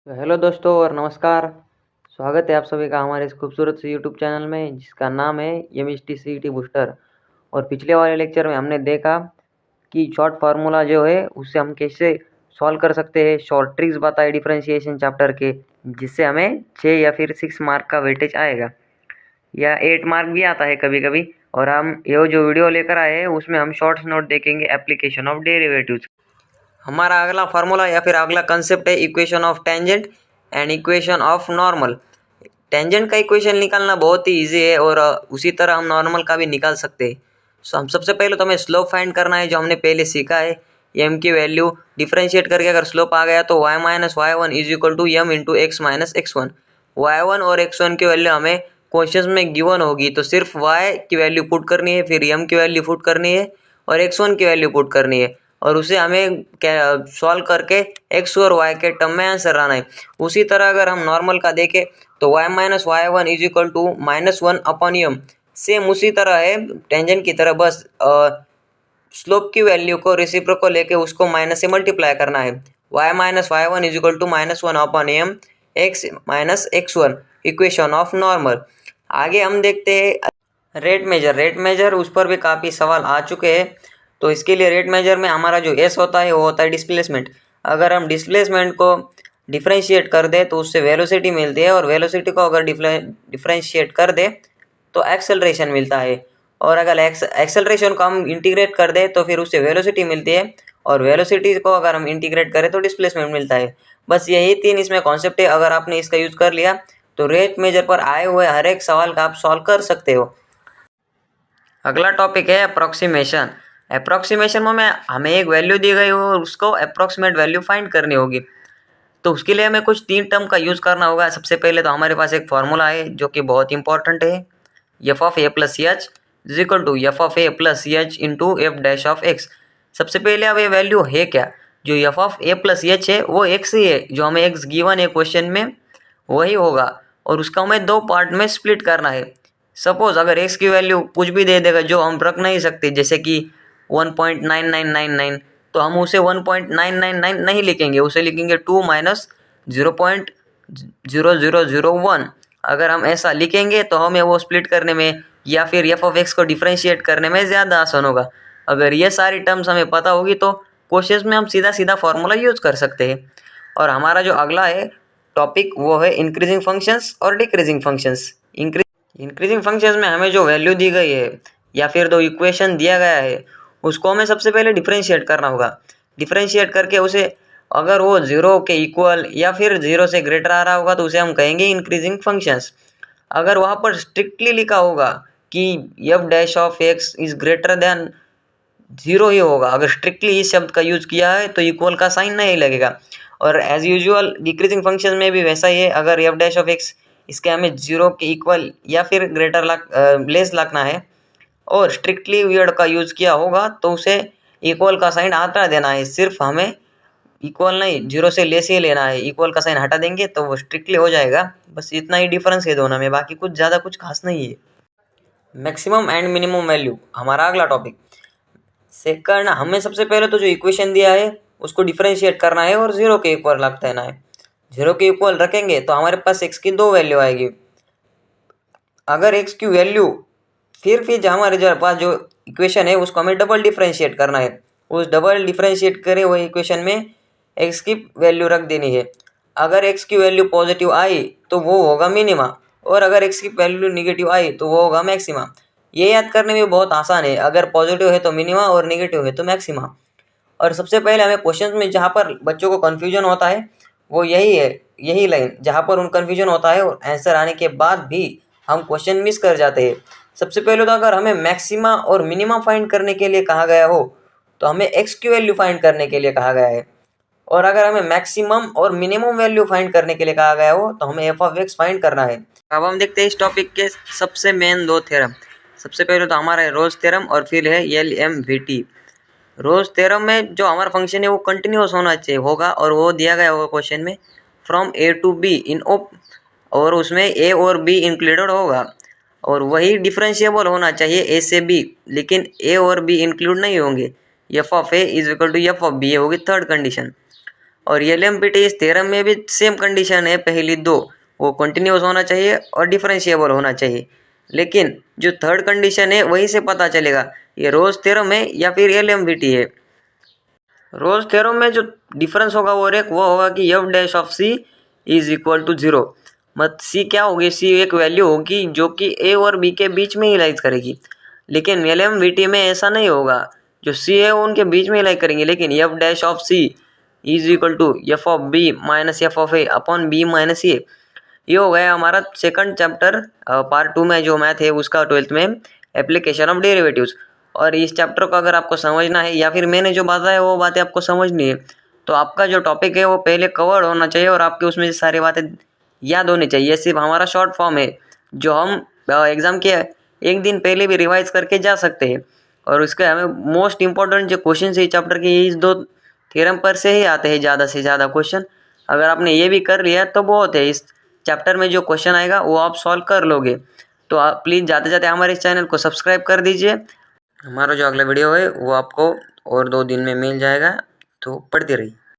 तो हेलो दोस्तों और नमस्कार। स्वागत है आप सभी का हमारे इस खूबसूरत से यूट्यूब चैनल में जिसका नाम है MST CET बूस्टर। और पिछले वाले लेक्चर में हमने देखा कि शॉर्ट फार्मूला जो है उससे हम कैसे सॉल्व कर सकते हैं। शॉर्ट ट्रिक्स बताए डिफरेंशिएशन चैप्टर के, जिससे हमें 6 या फिर 6 मार्क का वेटेज आएगा या 8 मार्क भी आता है कभी कभी। और हम ये जो वीडियो लेकर आए हैं उसमें हम शॉर्ट्स नोट देखेंगे एप्लीकेशन ऑफ डेरिवेटिव्स। हमारा अगला फार्मूला या फिर अगला कंसेप्ट है equation of tangent and equation of normal. Tangent का इक्वेशन निकालना बहुत ही इजी है और उसी तरह हम नॉर्मल का भी निकाल सकते हैं। सो हम सबसे पहले तो हमें स्लोप फाइंड करना है, जो हमने पहले सीखा है। m की वैल्यू डिफरेंशिएट करके अगर स्लोप आ गया तो y minus Y one is equal to m into X minus X one. Y one और एक्स वन की वैल्यू हमें क्वेश्चन में गिवन होगी, तो सिर्फ y की वैल्यू पुट करनी है, फिर m की वैल्यू पुट करनी है और x1 की वैल्यू पुट करनी है और उसे हमें सॉल्व करके x और y के टर्म में आंसर आना है। उसी तरह अगर हम नॉर्मल का देखें तो y minus Y one is equal to minus one upon M. Same उसी तरह है टेंजेंट की तरह, बस स्लोप की वैल्यू को रेसिप्रोकल लेके उसको माइनस से मल्टीप्लाई करना है। y minus Y one is equal to minus one upon M X minus X one, equation of normal. आगे हम देखते हैं रेट मेजर उस पर भी काफ़ी सवाल आ चुके हैं। तो इसके लिए रेट मेजर में हमारा जो एस होता है वो होता है डिस्प्लेसमेंट। अगर हम डिस्प्लेसमेंट को डिफरेंशिएट कर दे तो उससे वेलोसिटी मिलती है और वेलोसिटी को अगर डिफरेंशिएट कर दे तो एक्सेलरेशन मिलता है। और अगर एक्सेलरेशन को हम इंटीग्रेट कर दे तो फिर उससे वेलोसिटी मिलती है और वेलोसिटी को अगर हम इंटीग्रेट करें तो डिस्प्लेसमेंट मिलता है। बस यही तीन इसमें कॉन्सेप्ट है। अगर आपने इसका यूज कर लिया तो रेट मेजर पर आए हुए हर एक सवाल का आप सॉल्व कर सकते हो। अगला टॉपिक है अप्रोक्सीमेशन। अप्रोक्सीमेशन में हमें एक वैल्यू दी गई हो और उसको अप्रोक्सीमेट वैल्यू फाइंड करनी होगी। तो उसके लिए हमें कुछ 3 टर्म का यूज़ करना होगा। सबसे पहले तो हमारे पास एक फार्मूला है जो कि बहुत इंपॉर्टेंट है, F of A plus C H is equal to F of A plus C H into F dash of X. सबसे पहले अब ये वैल्यू है क्या? जो F of A plus C H है वो एक्स ही है, जो हमें एक्स गिवन है क्वेश्चन में वही होगा और उसका हमें 2 पार्ट में स्प्लिट करना है। सपोज अगर एक्स की वैल्यू कुछ भी दे देगा जो हम रख नहीं सकते, जैसे कि 1.9999, तो हम उसे 1.999 नहीं लिखेंगे, उसे लिखेंगे 2 माइनस 0.0001। अगर हम ऐसा लिखेंगे तो हमें वो स्प्लिट करने में या फिर एफ ऑफ एक्स को डिफरेंशिएट करने में ज़्यादा आसान होगा। अगर ये सारी टर्म्स हमें पता होगी तो क्वेश्चन में हम सीधा सीधा फॉर्मूला यूज कर सकते हैं। और हमारा जो अगला है टॉपिक वो है इंक्रीजिंग फंक्शंस और डिक्रीजिंग फंक्शंस। इंक्रीजिंग फंक्शंस में हमें जो वैल्यू दी गई है या फिर जो इक्वेशन दिया गया है उसको हमें सबसे पहले डिफरेंशिएट करना होगा। डिफरेंशिएट करके उसे अगर वो 0 के इक्वल या फिर 0 से ग्रेटर आ रहा होगा तो उसे हम कहेंगे इंक्रीजिंग फंक्शंस। अगर वहाँ पर स्ट्रिक्टली लिखा होगा कि F dash of x is greater than 0 ही होगा, अगर स्ट्रिक्टली इस शब्द का यूज किया है तो इक्वल का साइन नहीं लगेगा। और एज यूजुअल डिक्रीजिंग फंक्शन में भी वैसा ही है। अगर एफ डैश ऑफ एक्स इसके हमें 0 के इक्वल या फिर ग्रेटर लेस लगना है और स्ट्रिक्टली वर्ड का यूज किया होगा तो उसे इक्वल का साइन हटा देना है। सिर्फ हमें इक्वल नहीं 0 से लेस ही लेना है, इक्वल का साइन हटा देंगे तो वो स्ट्रिक्टली हो जाएगा। बस इतना ही डिफरेंस है दोनों में, बाकी कुछ ज़्यादा कुछ खास नहीं है। मैक्सिमम एंड मिनिमम वैल्यू हमारा अगला टॉपिक। सेकंड, हमें सबसे पहले तो जो इक्वेशन दिया है उसको डिफरेंशिएट करना है और 0 के इक्वल रख देना है। 0 के इक्वल रखेंगे तो हमारे पास x की 2 वैल्यू आएगी। अगर x की वैल्यू फिर हमारे पास जो इक्वेशन है उसको हमें डबल डिफरेंशिएट करना है। उस डबल डिफरेंशिएट करे हुए इक्वेशन में x की वैल्यू रख देनी है। अगर x की वैल्यू पॉजिटिव आई तो वो होगा मिनिमा और अगर x की वैल्यू निगेटिव आई तो वो होगा मैक्सिमा। ये याद करने में बहुत आसान है, अगर पॉजिटिव है तो मिनिमा और निगेटिव है तो मैक्सिमा। और सबसे पहले हमें क्वेश्चन में जहाँ पर बच्चों को कन्फ्यूजन होता है वो यही है, यही लाइन जहाँ पर उन कन्फ्यूजन होता है और आंसर आने के बाद भी हम क्वेश्चन मिस कर जाते हैं। सबसे पहले तो अगर हमें मैक्सिमा और मिनिमा फाइंड करने के लिए कहा गया हो तो हमें एक्स की वैल्यू फाइंड करने के लिए कहा गया है, और अगर हमें मैक्सिमम और मिनिमम वैल्यू फाइंड करने के लिए कहा गया हो तो हमें एफ ऑफ एक्स फाइंड करना है। अब हम देखते हैं इस टॉपिक के सबसे मेन 2 थ्योरम। सबसे पहले तो हमारा है रोज थ्योरम और फिर है LMVT। रोज थ्योरम में जो हमारा फंक्शन है वो कंटिन्यूस होना चाहिए होगा और वो दिया गया होगा क्वेश्चन में फ्रॉम A to B इन ओप, और उसमें A और B इंक्लूडेड होगा और वही डिफरेंशिएबल होना चाहिए A से B, लेकिन A और B इंक्लूड नहीं होंगे। F of A is equal to F of B होगी थर्ड कंडीशन। और एलएमपीटी इस थ्योरम में भी सेम कंडीशन है, पहली दो वो कंटिन्यूअस होना चाहिए और डिफरेंशिएबल होना चाहिए। लेकिन जो थर्ड कंडीशन है वहीं से पता चलेगा ये रोल्स थ्योरम है या फिर एलएमपीटी है। रोल्स थ्योरम में जो डिफरेंस होगा वो होगा कि F dash of C is equal to 0। मत सी क्या होगी, सी एक वैल्यू होगी जो कि ए और बी के बीच में ही लाइज करेगी। लेकिन एलएमवीटी में ऐसा नहीं होगा, जो सी है वो उनके बीच में ही लाइज करेंगे। लेकिन F dash of C is equal to F of B minus F of A upon B minus A. ये हो गया हमारा सेकंड चैप्टर पार्ट 2 में जो मैथ है उसका 12th में एप्लीकेशन ऑफ डेरिवेटिव्स। और इस चैप्टर को अगर आपको समझना है या फिर मैंने जो बताया वो बातें आपको समझनी है तो आपका जो टॉपिक है वो पहले कवर होना चाहिए और आपके उसमें सारी बातें याद होनी चाहिए। सिर्फ हमारा शॉर्ट फॉर्म है जो हम एग्ज़ाम के एक दिन पहले भी रिवाइज करके जा सकते हैं। और उसके हमें मोस्ट इंपॉर्टेंट जो क्वेश्चन है इस चैप्टर के इस दो थ्योरम पर से ही आते हैं ज़्यादा से ज़्यादा क्वेश्चन। अगर आपने ये भी कर लिया तो बहुत है, इस चैप्टर में जो क्वेश्चन आएगा वो आप सॉल्व कर लोगे। तो आप प्लीज़ जाते जाते हमारे इस चैनल को सब्सक्राइब कर दीजिए। हमारा जो अगला वीडियो है वो आपको और 2 दिन में मिल जाएगा, तो पढ़ते रहिए।